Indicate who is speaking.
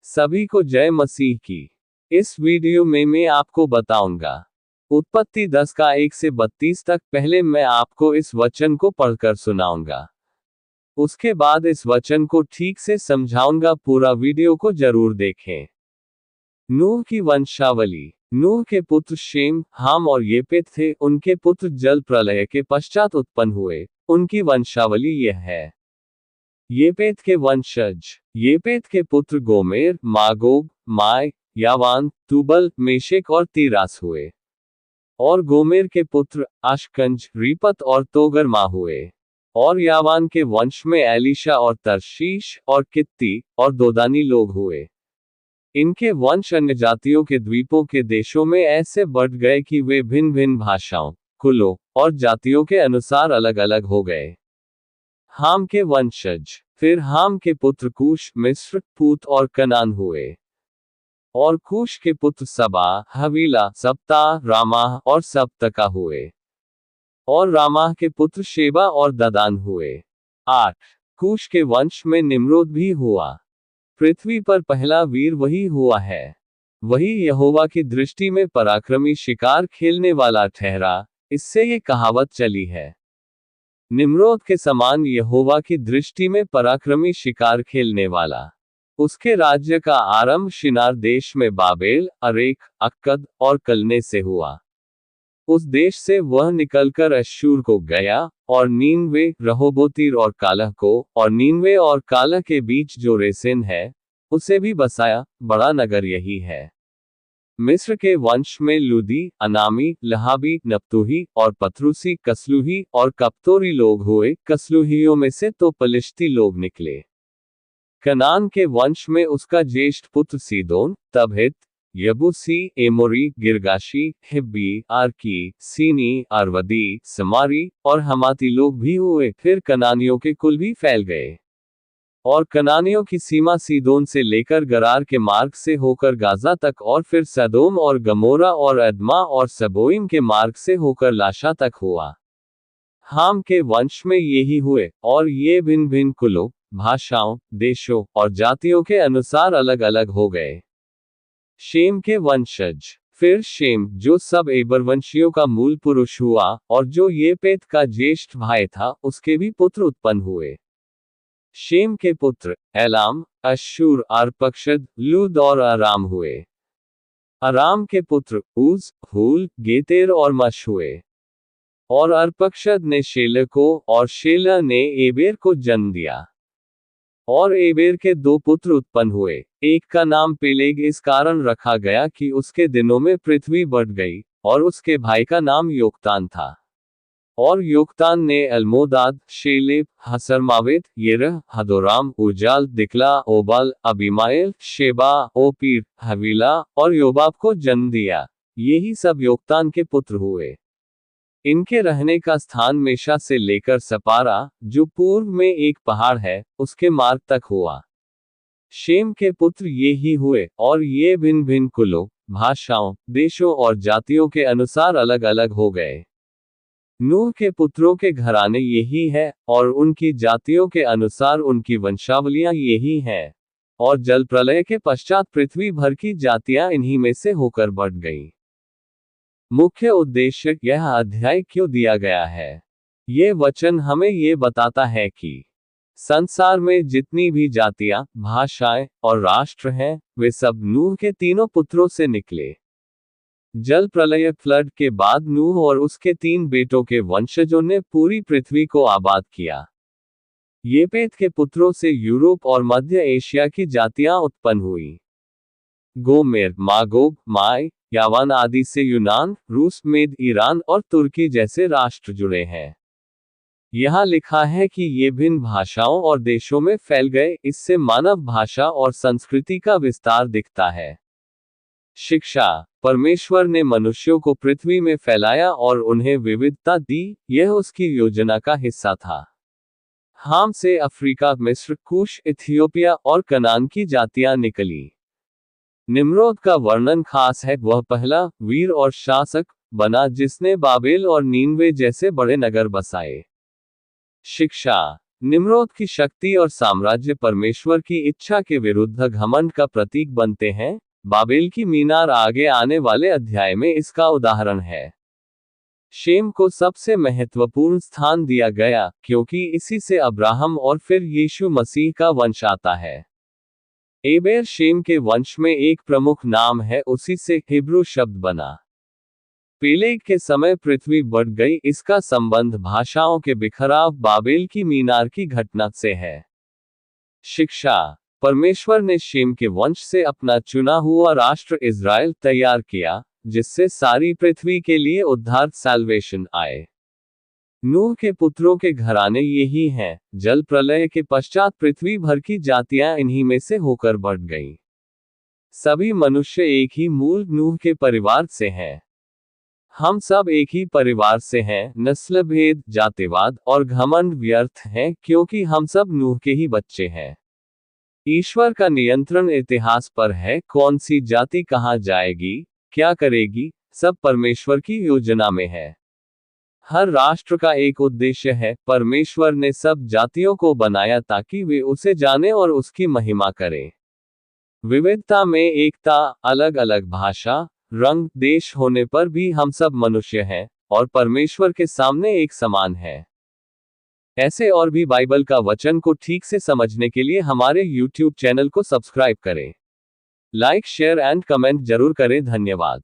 Speaker 1: सभी को जय मसीह की। इस वीडियो में मैं आपको बताऊंगा उत्पत्ति 10 का 1 से 32 तक। पहले मैं आपको इस वचन को पढ़कर सुनाऊंगा, उसके बाद इस वचन को ठीक से समझाऊंगा। पूरा वीडियो को जरूर देखें। नूह की वंशावली। नूह के पुत्र शेम, हाम और येपेत थे। उनके पुत्र जल प्रलय के पश्चात उत्पन्न हुए। उनकी वंशावली यह है। येपेत के वंशज। येपेत के पुत्र Gomer, Magog, my, यावान, Tubal, Meshech और तीरास हुए। और गोमेर के पुत्र अशकंज, रीपत और तोगरमा हुए। और यावान के वंश में एलीशा और तरशीश और कित्ती और दोदानी लोग हुए। इनके वंश अन्य जातियों के द्वीपों के देशों में ऐसे बढ़ गए कि वे भिन्न भिन्न भाषाओं, कुलों और जातियों के अनुसार अलग अलग हो गए। हाम के वंशज। फिर हाम के पुत्र कूश, मिस्र, पूत और कनान हुए। और कूश के पुत्र सबा, हवीला, सप्ता, रामाह और सप्तका हुए। और रामाह के पुत्र शेबा और ददान हुए। 8 कूश के वंश में निम्रोद भी हुआ। पृथ्वी पर पहला वीर वही हुआ है। वही यहोवा की दृष्टि में पराक्रमी शिकार खेलने वाला ठहरा। इससे ये कहावत चली है, निम्रोद के समान यहोवा की दृष्टि में पराक्रमी शिकार खेलने वाला। उसके राज्य का आरंभ शिनार देश में बाबेल, अरेक, अक्कद और कलने से हुआ। उस देश से वह निकलकर अश्शूर को गया, और नीनवे, रहोबोतीर और कालह को, और नीनवे और कालह के बीच जो रेसेन है, उसे भी बसाया। बड़ा नगर यही है। मिस्र के वंश में लूदी, अनामी, लहाबी, नप्तुही और पथरूसी, कसलुही और कप्तोरी लोग हुए। कसलुहियों में से तो पलिश्ती लोग निकले। कनान के वंश में उसका ज्येष्ठ पुत्र सीदोन, तबहित, यबूसी, एमोरी, गिरगाशी, हिब्बी, आर्की, सीनी, अरवदी, समारी और हमाती लोग भी हुए। फिर कनानियों के कुल भी फैल गए। और कनानियों की सीमा सीदोन से लेकर गरार के मार्ग से होकर गाजा तक, और फिर सदोम और गमोरा और अदमा और सबोइम के मार्ग से होकर लाशा तक हुआ। हाम के वंश में यही हुए, और ये भिन्न भिन्न कुलों, भाषाओं, देशों और जातियों के अनुसार अलग अलग हो गए। शेम के वंशज। फिर शेम, जो सब एबरवंशियों का मूल पुरुष हुआ, और जो येपेत का ज्येष्ठ भाई था, उसके भी पुत्र उत्पन्न हुए। शेम के पुत्र एलाम, अश्शूर, अर्पक्षद, लूद और अराम हुए। अराम के पुत्र ऊज, हूल, गेतेर और मश हुए। और अर्पक्षद ने शेलह को, और शेलह ने एबेर को जन्म दिया। और एबेर के 2 पुत्र उत्पन्न हुए। एक का नाम पेलेग इस कारण रखा गया कि उसके दिनों में पृथ्वी बढ़ गई, और उसके भाई का नाम योक्तान था। और योक्तान ने अल्मोदाद, शेलेब, हसरमावेत, येरह, हदोराम, उजाल, दिकला, ओबाल, अबीमाएल, शेबा, ओपीर, हवीला और योबाब को जन्म दिया। यही सब योक्तान के पुत्र हुए। इनके रहने का स्थान मेशा से लेकर सपारा, जो पूर्व में एक पहाड़ है, उसके मार्ग तक हुआ। शेम के पुत्र ये ही हुए, और ये भिन्न भिन्न कुलों, भाषाओं, देशों और जातियों के अनुसार अलग अलग हो गए। नूह के पुत्रों के घराने यही है, और उनकी जातियों के अनुसार उनकी वंशावलियां यही हैं। और जल प्रलय के पश्चात पृथ्वी भर की जातियां इन्हीं में से होकर बढ़ गईं। मुख्य उद्देश्य यह अध्याय क्यों दिया गया है? ये वचन हमें ये बताता है कि संसार में जितनी भी जातियां, भाषाएं और राष्ट्र हैं, वे सब नूह के तीनों पुत्रों से निकले। जल प्रलय फ्लड के बाद नूह और उसके 3 बेटों के वंशजों ने पूरी पृथ्वी को आबाद किया। येपेत के पुत्रों से यूरोप और मध्य एशिया की जातियां उत्पन्न हुई। गोमेर, मागोग, माय, यावान आदि से यूनान, रूस, मेद, ईरान और तुर्की जैसे राष्ट्र जुड़े हैं। यहाँ लिखा है कि ये भिन्न भाषाओं और देशों में फैल गए। इससे मानव भाषा और संस्कृति का विस्तार दिखता है। शिक्षा। परमेश्वर ने मनुष्यों को पृथ्वी में फैलाया और उन्हें विविधता दी। यह उसकी योजना का हिस्सा था। हाम से अफ्रीका, मिस्र, कूश, इथियोपिया और कनान की जातियां निकली। निम्रोद का वर्णन खास है। वह पहला वीर और शासक बना जिसने बाबेल और नीनवे जैसे बड़े नगर बसाए। शिक्षा। निम्रोद की शक्ति और साम्राज्य परमेश्वर की इच्छा के विरुद्ध घमंड का प्रतीक बनते हैं। बाबेल की मीनार आगे आने वाले अध्याय में इसका उदाहरण है। शेम को सबसे महत्वपूर्ण स्थान दिया गया, क्योंकि इसी से अब्राहम और फिर यीशु मसीह का वंश आता है। एबेर शेम के वंश में एक प्रमुख नाम है, उसी से हिब्रू शब्द बना। पेलेग के समय पृथ्वी बढ़ गई, इसका संबंध भाषाओं के बिखराव बाबेल की मीनार की घटना से है। शिक्षा। परमेश्वर ने शेम के वंश से अपना चुना हुआ राष्ट्र इज़राइल तैयार किया, जिससे सारी पृथ्वी के लिए उद्धार सैल्वेशन आए। नूह के पुत्रों के घराने यही हैं। जल प्रलय के पश्चात पृथ्वी भर की जातियां इन्हीं में से होकर बढ़ गईं। सभी मनुष्य एक ही मूल नूह के परिवार से हैं। हम सब एक ही परिवार से हैं। नस्ल भेद, जातिवाद और घमंड व्यर्थ हैं, क्योंकि हम सब नूह के ही बच्चे हैं। ईश्वर का नियंत्रण इतिहास पर है। कौन सी जाति कहां जाएगी, क्या करेगी, सब परमेश्वर की योजना में है। हर राष्ट्र का एक उद्देश्य है। परमेश्वर ने सब जातियों को बनाया ताकि वे उसे जाने और उसकी महिमा करें। विविधता में एकता। अलग अलग भाषा, रंग, देश होने पर भी हम सब मनुष्य हैं और परमेश्वर के सामने एक समान हैं। ऐसे और भी बाइबल का वचन को ठीक से समझने के लिए हमारे YouTube चैनल को सब्सक्राइब करें। लाइक, शेयर एंड कमेंट जरूर करें। धन्यवाद।